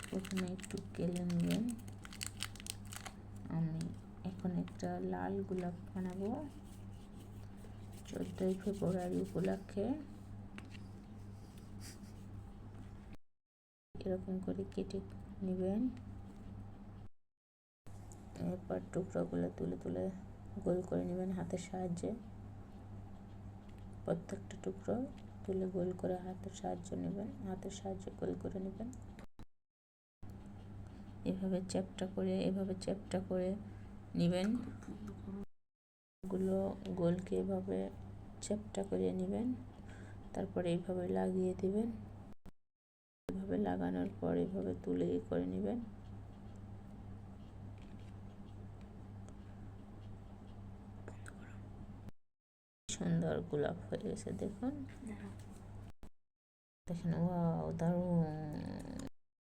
প্রথমে একটু কেলে নেবেন। আমি এখন একটা লাল গোলাপ বানাবো 14ই ফেব্রুয়ারি উপলক্ষে। এরকম করে কেটে নেবেন। এরপর টুকরোগুলো তুলে তুলে গোল করে নেবেন হাতের সাহায্যে। প্রত্যেকটা টুকরো তুলে গোল করে হাতের সাহায্যে নেবেন, হাতের সাহায্যে গোল করে নেবেন। এভাবে চ্যাপ্টা করে নেবেন। গুলো গোলকে এভাবে চ্যাপ্টা করে নেবেন। তারপরে এইভাবে লাগিয়ে দিবেন। এভাবে লাগানোর পর এভাবে তুলে করে নেবেন। সুন্দর গোলাপ হয়ে গেছে, দেখুন। ওয়াও, দারুণ।